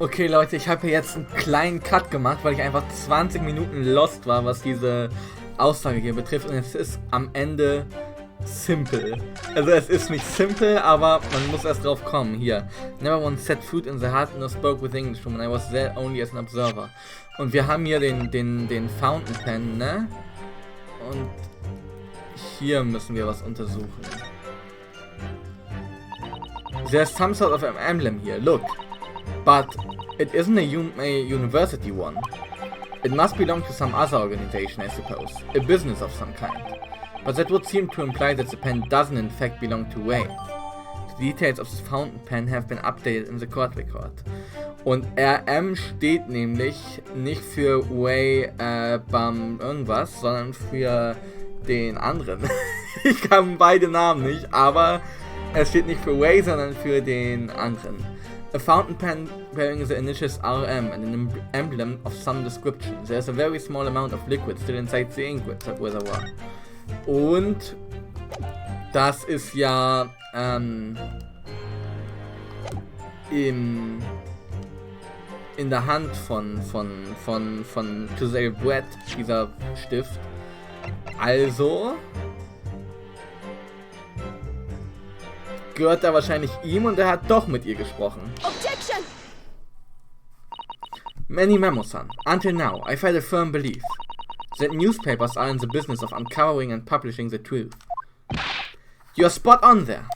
Okay Leute, ich habe hier jetzt einen kleinen Cut gemacht, weil ich einfach 20 Minuten lost war, was diese Aussage hier betrifft. Und es ist am Ende simple. Also es ist nicht simple, aber man muss erst drauf kommen. Hier. Never once set foot in the heart nor spoke with English when I was there only as an observer. Und wir haben hier den Fountain Pen, ne? Und hier müssen wir was untersuchen. There's some sort of an emblem here, look. But it isn't a university one. It must belong to some other organization, I suppose. A business of some kind. But that would seem to imply that the pen doesn't in fact belong to Wei. The details of the fountain pen have been updated in the court record. Und RM steht nämlich nicht für Wei Bam irgendwas, sondern für den anderen. Ich kann beide Namen nicht, aber es steht nicht für Wei, sondern für den anderen. A fountain pen bearing the initials RM and an emblem of some description. There's a very small amount of liquid still inside the ink reservoir. Und das ist ja in der Hand von Giselle Brett, dieser Stift. Also gehört er wahrscheinlich ihm und er hat doch mit ihr gesprochen. Objection! Many Memo-san, until now I've had a firm belief that newspapers are in the business of uncovering and publishing the truth. You're spot on there.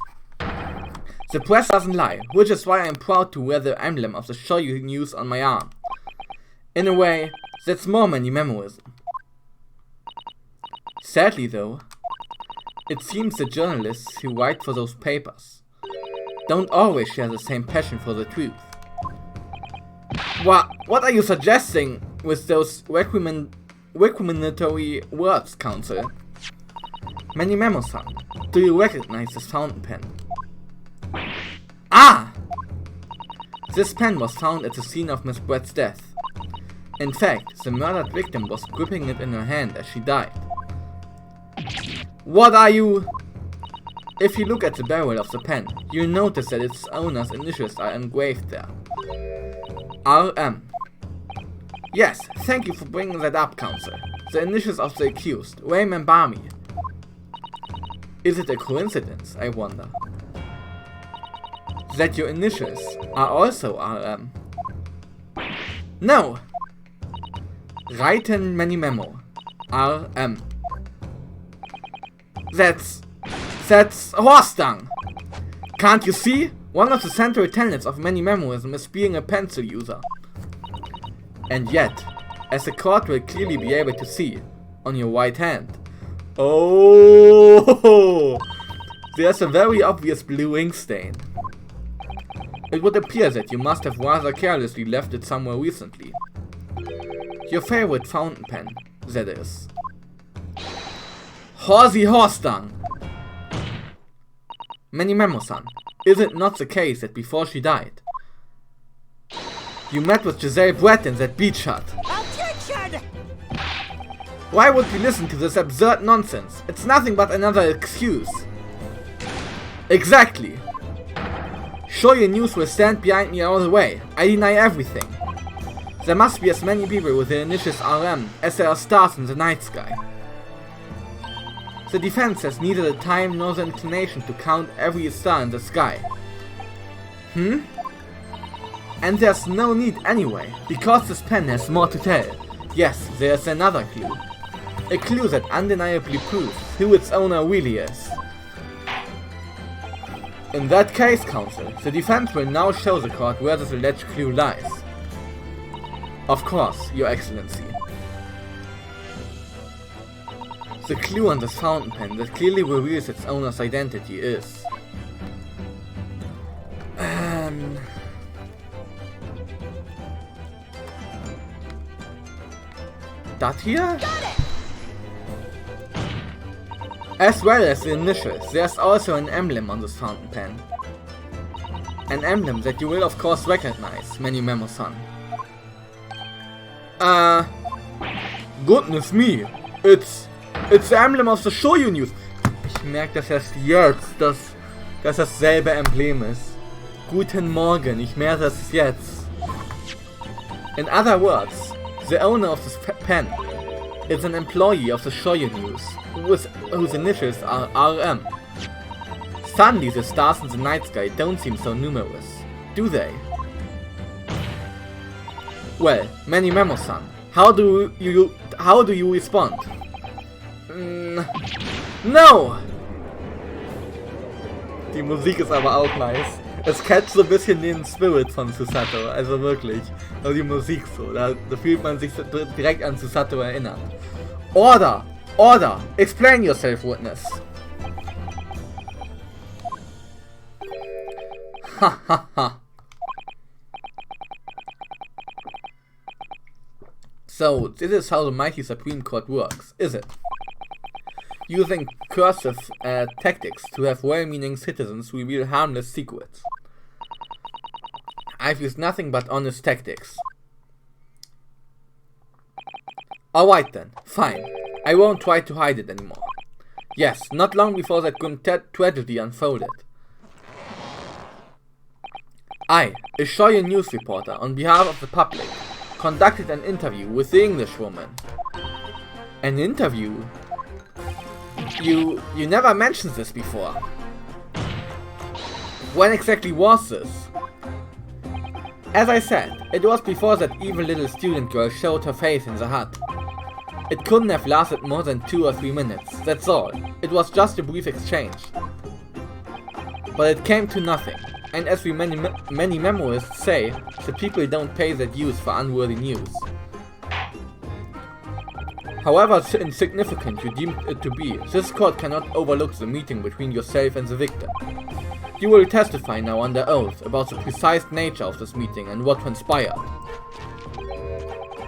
The press doesn't lie, which is why I'm proud to wear the emblem of the Shoyu News on my arm. In a way, that's more many memoism. Sadly though, it seems the journalists who write for those papers don't always share the same passion for the truth. What are you suggesting with those recriminatory words, Counsel? Many Memo-san, do you recognize this fountain pen? Ah! This pen was found at the scene of Miss Brett's death. In fact, the murdered victim was gripping it in her hand as she died. What are you... If you look at the barrel of the pen, you'll notice that its owner's initials are engraved there. RM. Yes, thank you for bringing that up, Counsel. The initials of the accused, Wei Membami. Is it a coincidence, I wonder, that your initials are also RM? No! Reiten Many Memo. RM. That's horse dung! Can't you see? One of the central tenets of many memoism is being a pencil user. And yet, as the court will clearly be able to see, on your right hand. Oh! There's a very obvious blue ink stain. It would appear that you must have rather carelessly left it somewhere recently. Your favorite fountain pen, that is. Horsey horse dung! Many Memo-san, is it not the case that before she died, you met with Giselle Brett in that beach hut? Objection! Why would we listen to this absurd nonsense? It's nothing but another excuse. Exactly. Shoyu News will stand behind me all the way. I deny everything. There must be as many people with the initials RM as there are stars in the night sky. The defense has neither the time nor the inclination to count every star in the sky. And there's no need anyway, because this pen has more to tell. Yes, there's another clue. A clue that undeniably proves who its owner really is. In that case, Counsel, the defense will now show the court where this alleged clue lies. Of course, Your Excellency. The clue on this fountain pen that clearly reveals its owner's identity is... that here? As well as the initials, there's also an emblem on this fountain pen. An emblem that you will of course recognize, Many Memo-san. Goodness me, it's the emblem of the Shoyu News. Ich merke das erst jetzt, dass dasselbe Emblem ist. Guten Morgen, ich merke das jetzt. In other words, the owner of this pen is an employee of the Shoyo News, whose initials are RM. Suddenly the stars in the night sky don't seem so numerous, do they? Well, many Memo-san, how do you respond? No! Die Musik ist aber auch nice. Es catcht so ein bisschen den Spirit von Susato, also wirklich. Also die Musik so, da fühlt man sich direkt an Susato erinnert. Order! Order! Explain yourself, witness! Ha ha ha. So, this is how the mighty Supreme Court works, is it? Using cursive tactics to have well-meaning citizens reveal harmless secrets. I've used nothing but honest tactics. Alright then, fine. I won't try to hide it anymore. Yes, not long before that grim tragedy unfolded. I, a Shoyo news reporter, on behalf of the public, conducted an interview with the Englishwoman. An interview? You never mentioned this before. When exactly was this? As I said, it was before that evil little student girl showed her face in the hut. It couldn't have lasted more than 2 or 3 minutes, that's all. It was just a brief exchange. But it came to nothing, and as many memoists say, the people don't pay their dues for unworthy news. However insignificant you deemed it to be, this court cannot overlook the meeting between yourself and the victim. You will testify now under oath about the precise nature of this meeting and what transpired.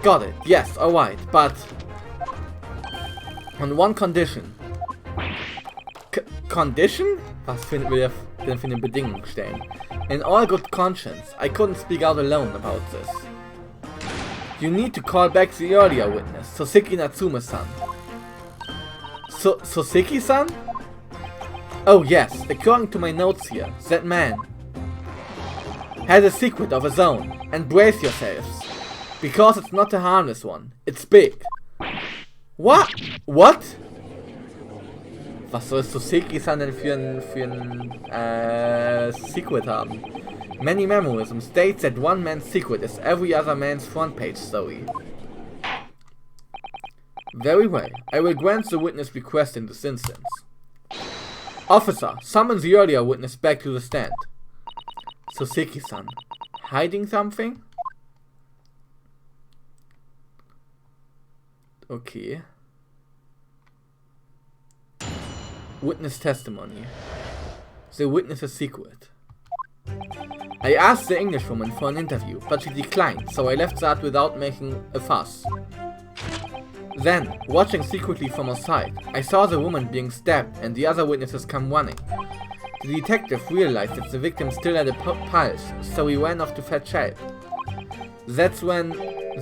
Got it, yes, alright, but... on one condition. Condition? Was will wir denn für eine Bedingung stellen? In all good conscience, I couldn't speak out alone about this. You need to call back the earlier witness, Soseki Natsume-san. Soseki-san? Oh yes, according to my notes here, that man has a secret of his own, and brace yourselves, because it's not a harmless one, it's big. What? What? Was soll Soseki-san denn für ein secret haben? Many memoism states that one man's secret is every other man's front page story. Very well, I will grant the witness request in this instance. Officer, summon the earlier witness back to the stand. Soseki-san, hiding something? Okay. Witness testimony. The witness's secret. I asked the Englishwoman for an interview, but she declined, so I left that without making a fuss. Then, watching secretly from her side, I saw the woman being stabbed and the other witnesses come running. The detective realized that the victim still had a pulse, so he ran off to fetch help. That's when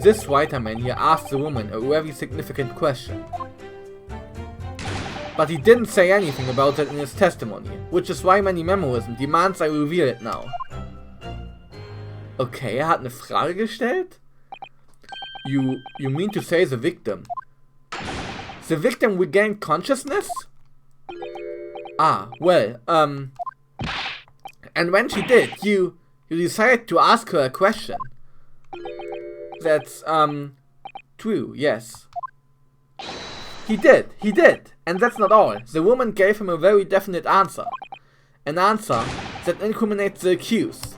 this writer man here asked the woman a very significant question. But he didn't say anything about that in his testimony, which is why many memoism demands I reveal it now. Okay, hat eine Frage gestellt? You mean to say the victim? The victim regained consciousness? Ah, well, and when she did, you decided to ask her a question. That's, true, yes. He did, and that's not all. The woman gave him a very definite answer. An answer that incriminates the accused.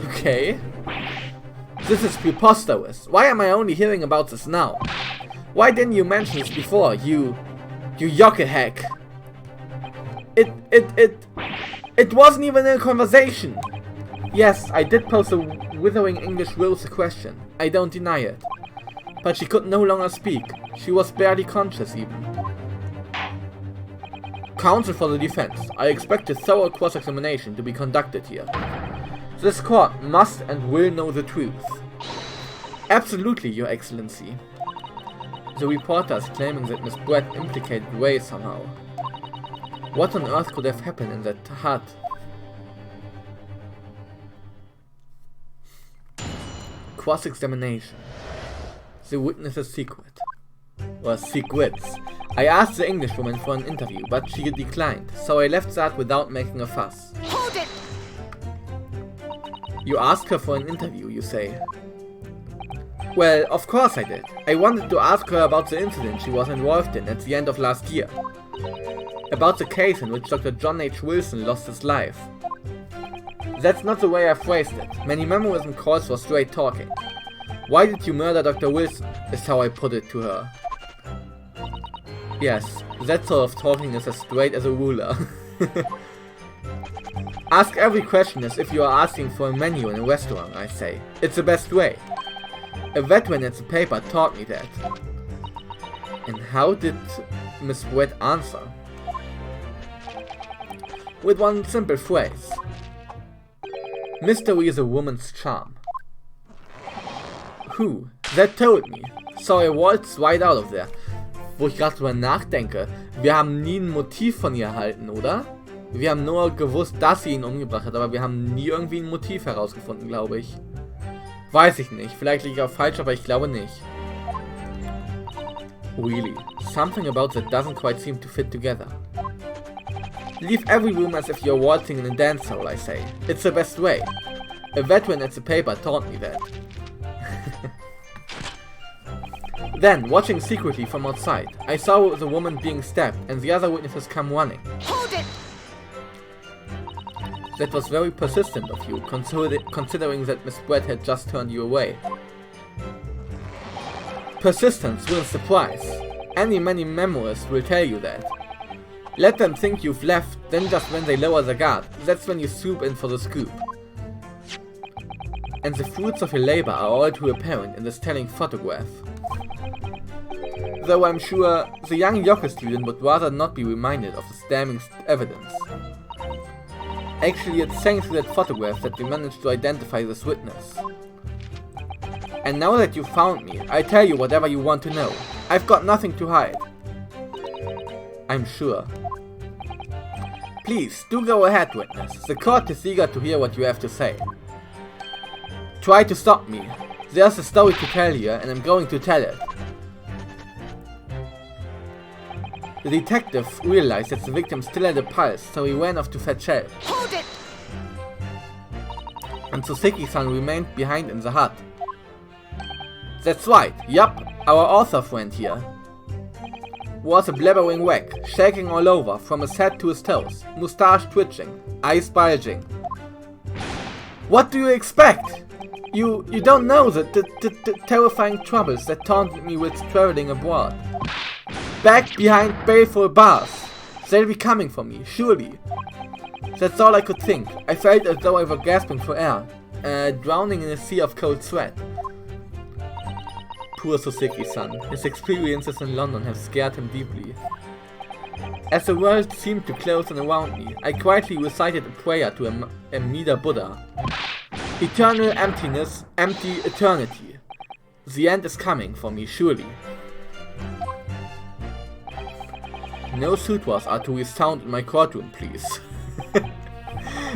Okay. This is preposterous. Why am I only hearing about this now? Why didn't you mention this before, you yoke-hack? It wasn't even in a conversation. Yes, I did pose a withering English rose a question. I don't deny it. But she could no longer speak. She was barely conscious even. Counsel for the defense. I expect a thorough cross-examination to be conducted here. This court must and will know the truth. Absolutely, Your Excellency. The reporter is claiming that Miss Brett implicated Ray somehow. What on earth could have happened in that hut? Cross-examination. The witness's secret. Or secrets. I asked the Englishwoman for an interview, but she declined, so I left that without making a fuss. Hold it! You asked her for an interview, you say? Well, of course I did. I wanted to ask her about the incident she was involved in at the end of last year. About the case in which Dr. John H. Wilson lost his life. That's not the way I phrased it. Many memorism calls for straight talking. Why did you murder Dr. Wilson, is how I put it to her. Yes, that sort of talking is as straight as a ruler. Ask every question as if you are asking for a menu in a restaurant, I say. It's the best way. A veteran at the paper taught me that. And how did Miss Brett answer? With one simple phrase. Mystery is a woman's charm. Who? That told me. So I waltzed right out of there. Wo ich gerade drüber nachdenke, wir haben nie ein Motiv von ihr erhalten, oder? Wir haben nur gewusst, dass sie ihn umgebracht hat, aber wir haben nie irgendwie ein Motiv herausgefunden, glaube ich. Weiß ich nicht, vielleicht liege ich auch falsch, aber ich glaube nicht. Really, something about that doesn't quite seem to fit together. Leave every room as if you're waltzing in a dance hall, I say. It's the best way. A veteran at the paper taught me that. Then, watching secretly from outside, I saw the woman being stabbed and the other witnesses come running. Hold it! That was very persistent of you, considering that Miss Brett had just turned you away. Persistence will surprise. Many memorists will tell you that. Let them think you've left, then just when they lower the guard, that's when you swoop in for the scoop. And the fruits of your labor are all too apparent in this telling photograph. Though I'm sure the young yoga student would rather not be reminded of this damning evidence. Actually, it's thanks to that photograph that we managed to identify this witness. And now that you've found me, I tell you whatever you want to know. I've got nothing to hide. I'm sure. Please, do go ahead, witness. The court is eager to hear what you have to say. Try to stop me. There's a story to tell here, and I'm going to tell it. The detective realized that the victim still had a pulse, so he ran off to fetch help. Hold it! And Suseki-san remained behind in the hut. That's right, yup, our author friend here was a blabbering whack, shaking all over, from his head to his toes, moustache twitching, eyes bulging. What do you expect? You don't know the terrifying troubles that taunted me with traveling abroad. Back behind baleful bars. They'll be coming for me, surely. That's all I could think. I felt as though I were gasping for air, drowning in a sea of cold sweat. Poor Suseki-san. His experiences in London have scared him deeply. As the world seemed to close in around me, I quietly recited a prayer to a Amida Buddha. Eternal emptiness, empty eternity. The end is coming for me, surely. No sutras are to resound in my courtroom, please.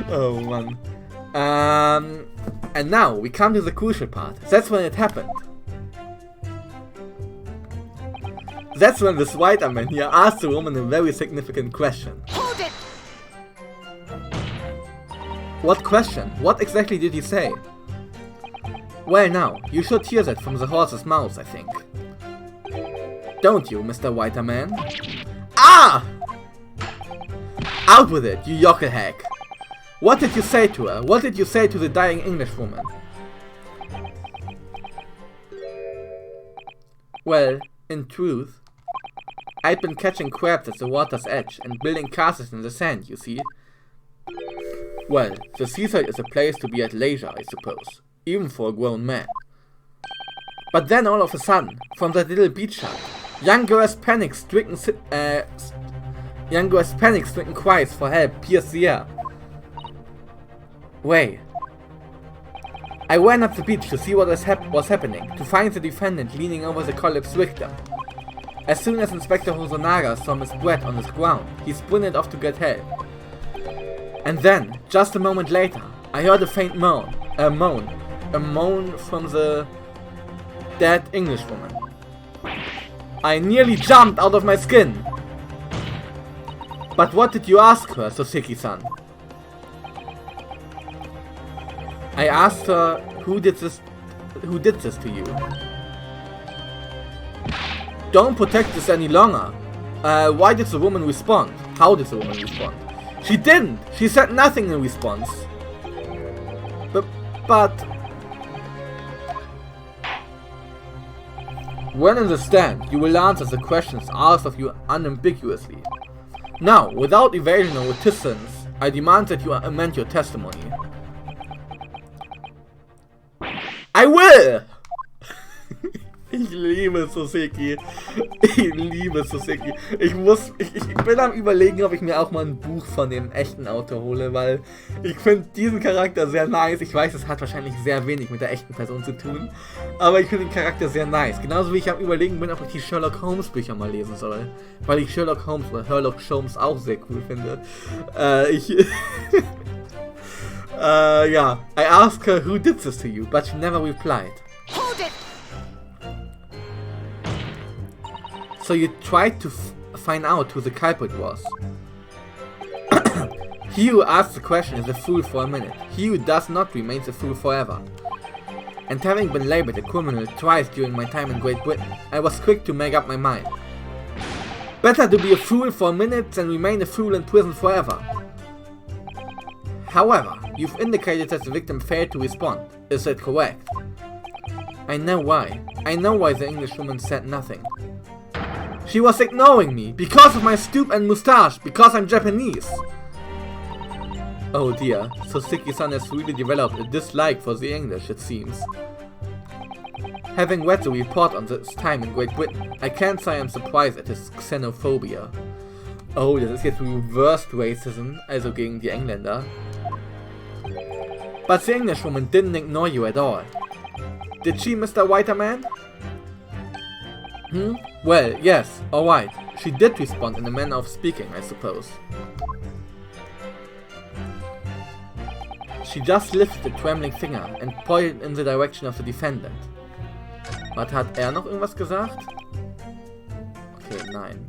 Oh man. And now we come to the crucial part. That's when it happened. That's when this white man here asked the woman a very significant question. Hold it! What question? What exactly did he say? Well now, you should hear that from the horse's mouth, I think. Don't you, Mr. Whiter Man? Ah! Out with it, you yokel hack! What did you say to her? What did you say to the dying Englishwoman? Well, in truth, I'd been catching crabs at the water's edge and building castles in the sand, you see. Well, the seaside is a place to be at leisure, I suppose, even for a grown man. But then all of a sudden, from that little beach hut, young girls' panic-stricken cries for help pierced the air. Wait. I ran up the beach to see what was happening, to find the defendant leaning over the collapsed victim. As soon as Inspector Hosonaga saw Miss Brett on the ground, he sprinted off to get help. And then, just a moment later, I heard a faint moan, a moan from the dead Englishwoman. I nearly jumped out of my skin. But what did you ask her, Soseki-san? I asked her who did this to you. Don't protect this any longer. Why did the woman respond? How did the woman respond? She didn't! She said nothing in response. But... When in the stand, you will answer the questions asked of you unambiguously. Now, without evasion or reticence, I demand that you amend your testimony. I will! Ich liebe Soseki. Ich liebe Soseki. Ich bin am Überlegen, ob ich mir auch mal ein Buch von dem echten Autor hole, weil ich finde diesen Charakter sehr nice. Ich weiß, es hat wahrscheinlich sehr wenig mit der echten Person zu tun, aber ich finde den Charakter sehr nice. Genauso wie ich am Überlegen bin, ob ich die Sherlock Holmes Bücher mal lesen soll, weil ich Sherlock Holmes oder Sherlock Holmes auch sehr cool finde. Yeah, I asked her who did this to you, but she never replied. Hold it! So you tried to find out who the culprit was. He who asks the question is a fool for a minute. He who does not remains a fool forever. And having been labeled a criminal twice during my time in Great Britain, I was quick to make up my mind. Better to be a fool for a minute than remain a fool in prison forever. However, you've indicated that the victim failed to respond. Is that correct? I know why. I know why the Englishwoman said nothing. She was ignoring me, because of my stoop and moustache, because I'm Japanese. Oh dear, Soseki-san has really developed a dislike for the English, it seems. Having read the report on his time in Great Britain, I can't say I'm surprised at his xenophobia. Oh, das ist jetzt reversed racism, also gegen die Engländer. But the Englishwoman didn't ignore you at all. Did she, Mr. Whiterman? Well, yes, alright. She did respond in a manner of speaking, I suppose. She just lifted a trembling finger and pointed in the direction of the defendant. Was hat noch irgendwas gesagt? Okay, nein.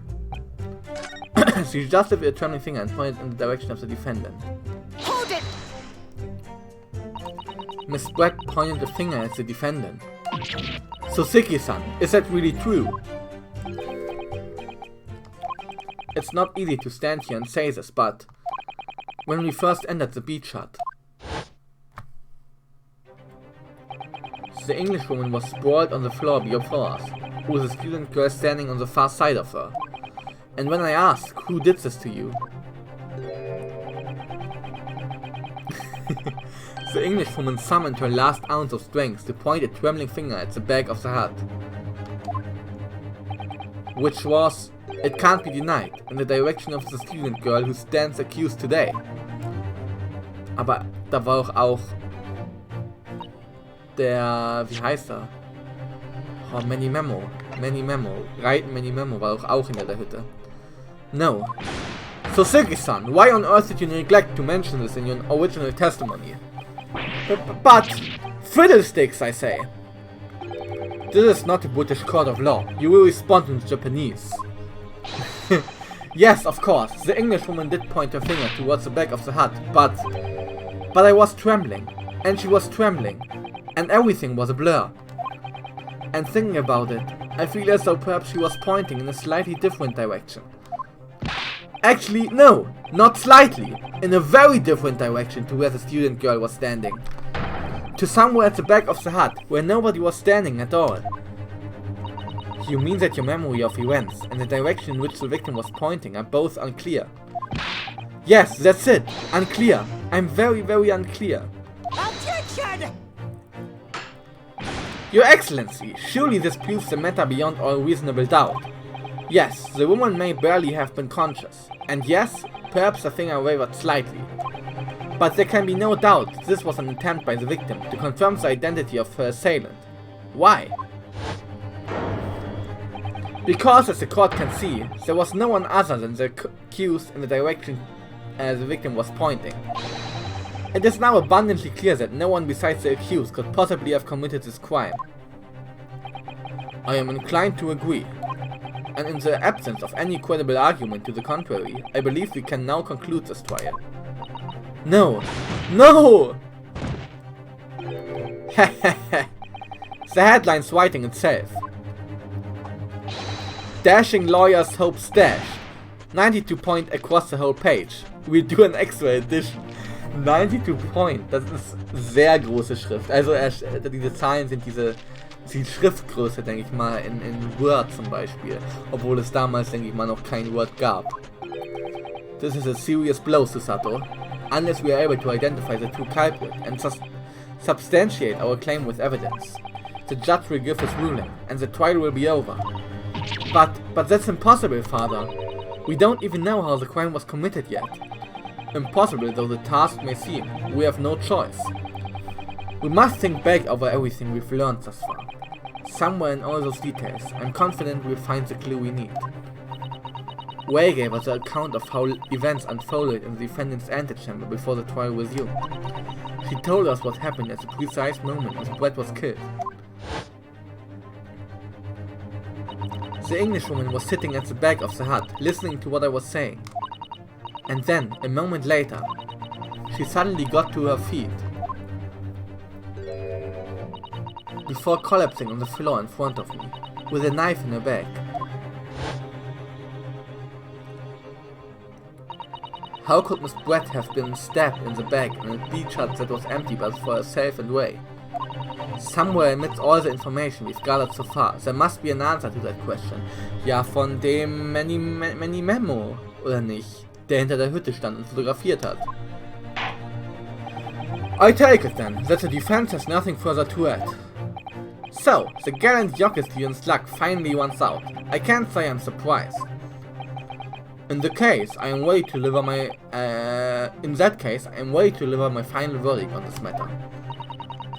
She just lifted a trembling finger and pointed in the direction of the defendant. Hold it! Miss Bragg pointed the finger at the defendant. Soseki-san, is that really true? It's not easy to stand here and say this, but when we first entered the beach hut, the Englishwoman was sprawled on the floor before us, with a student girl standing on the far side of her. And when I asked, who did this to you? The Englishwoman summoned her last ounce of strength to point a trembling finger at the back of the hut. Which was, it can't be denied, in the direction of the student girl who stands accused today. Aber da war auch der, wie heißt er? Oh, Manny Memo. Reiten Manny Memo war auch in der Hütte. No. Soseki-san, why on earth did you neglect to mention this in your original testimony? But fiddlesticks, I say. This is not a British court of law. You will respond in Japanese. Yes, of course. The Englishwoman did point her finger towards the back of the hut, but I was trembling, and she was trembling, and everything was a blur. And thinking about it, I feel as though perhaps she was pointing in a slightly different direction. Actually, no, not slightly, in a very different direction to where the student girl was standing. To somewhere at the back of the hut, where nobody was standing at all. You mean that your memory of events and the direction in which the victim was pointing are both unclear? Yes, that's it, unclear. I'm very, very unclear. Objection! Your Excellency, surely this proves the matter beyond all reasonable doubt. Yes, the woman may barely have been conscious, and yes, perhaps the finger wavered slightly. But there can be no doubt this was an attempt by the victim to confirm the identity of her assailant. Why? Because, as the court can see, there was no one other than the accused in the direction the victim was pointing. It is now abundantly clear that no one besides the accused could possibly have committed this crime. I am inclined to agree, and in the absence of any credible argument to the contrary, I believe we can now conclude this trial. No! No! The headline's writing itself. Dashing lawyers hope stash. 92 point across the whole page. We do an extra edition. 92 point, das ist sehr große Schrift. Also diese Zahlen sind die Schriftgröße, denke ich mal, in Word zum Beispiel. Obwohl es damals, denke ich mal, noch kein Word gab. This is a serious blow, Susato. Unless we are able to identify the true culprit and substantiate our claim with evidence. The judge will give his ruling, and the trial will be over. But that's impossible, Father. We don't even know how the crime was committed yet. Impossible though the task may seem, we have no choice. We must think back over everything we've learned thus far. Somewhere in all those details, I'm confident we'll find the clue we need. Way gave us an account of how events unfolded in the defendant's antechamber before the trial resumed. She told us what happened at the precise moment Miss Brett was killed. The Englishwoman was sitting at the back of the hut, listening to what I was saying. And then, a moment later, she suddenly got to her feet, before collapsing on the floor in front of me, with a knife in her back. How could Miss Brett have been stabbed in the back in a beach hut that was empty but for herself and Ray? Somewhere amidst all the information we've gathered so far, there must be an answer to that question. Ja, von dem Manny Memo, oder nicht? Der hinter der Hütte stand und fotografiert hat. I take it then, that the defense has nothing further to add. So, the gallant Jockestian's luck finally runs out. I can't say I'm surprised. In that case, I am ready to deliver my final verdict on this matter.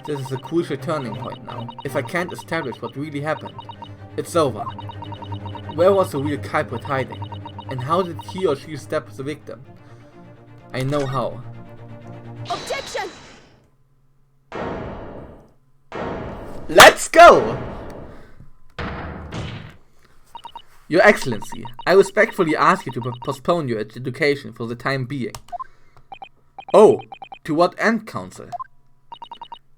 This is a crucial turning point now. If I can't establish what really happened, it's over. Where was the real culprit hiding? And how did he or she stab the victim? I know how. Objection! Let's go! Your Excellency, I respectfully ask you to postpone your education for the time being. Oh, to what end, Counsel?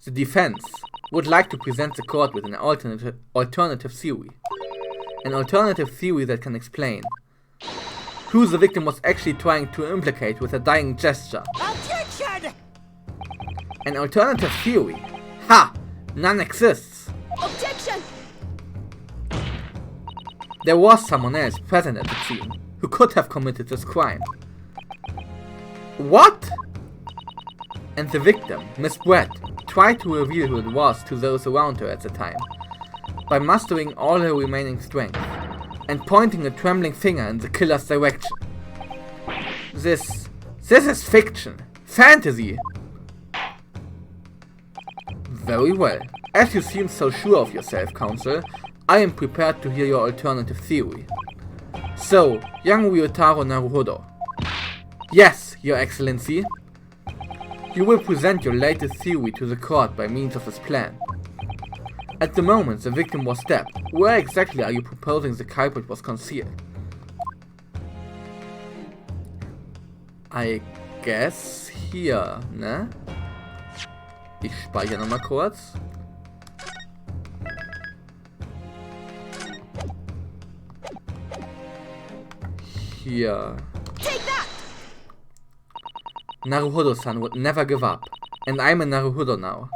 The defense would like to present the court with an alternative theory. An alternative theory that can explain who the victim was actually trying to implicate with a dying gesture. Objection! An alternative theory? Ha! None exists. Objection! There was someone else present at the scene who could have committed this crime. What? And the victim, Miss Brett, tried to reveal who it was to those around her at the time, by mustering all her remaining strength, and pointing a trembling finger in the killer's direction. This is fiction. Fantasy! Very well. As you seem so sure of yourself, Counsel, I am prepared to hear your alternative theory. So, young Ryotaro Naruhodo. Yes, Your Excellency. You will present your latest theory to the court by means of this plan. At the moment the victim was stabbed, where exactly are you proposing the culprit was concealed? I guess hier, ne? Ich speichere nochmal kurz. Here. Take that! Naruhodo-san would never give up, and I'm a Naruhodo now.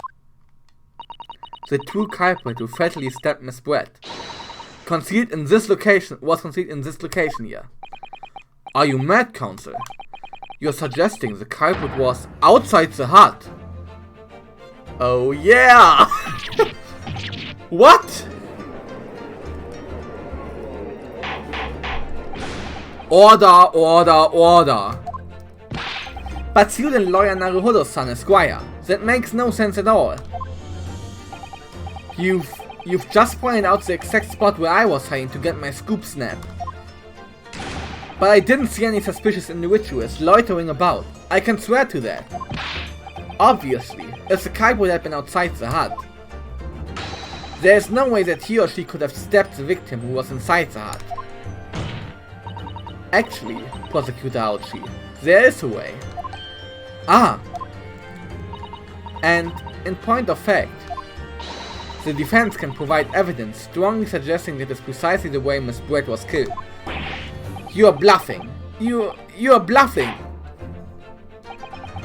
The true culprit who fatally stabbed Miss Brett was concealed in this location here. Are you mad, Counsel? You're suggesting the culprit was outside the hut? Oh yeah! What? Order, order, order. But student lawyer Naruhodo-san, Esquire, that makes no sense at all. You've just pointed out the exact spot where I was hiding to get my scoop snapped. But I didn't see any suspicious individuals loitering about. I can swear to that. Obviously, it's the kite would have been outside the hut. There is no way that he or she could have stabbed the victim who was inside the hut. Actually, Prosecutor Aochi, there is a way. Ah! And, in point of fact, the defense can provide evidence strongly suggesting that it's precisely the way Miss Brett was killed. You are bluffing. You are bluffing!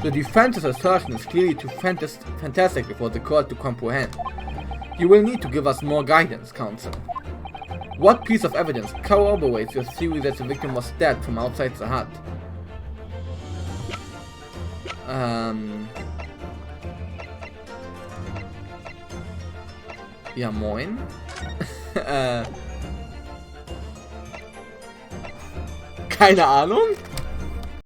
The defense's assertion is clearly too fantastic for the court to comprehend. You will need to give us more guidance, counsel. What piece of evidence corroborates your theory that the victim was stabbed from outside the hut? Ja, moin. Keine Ahnung.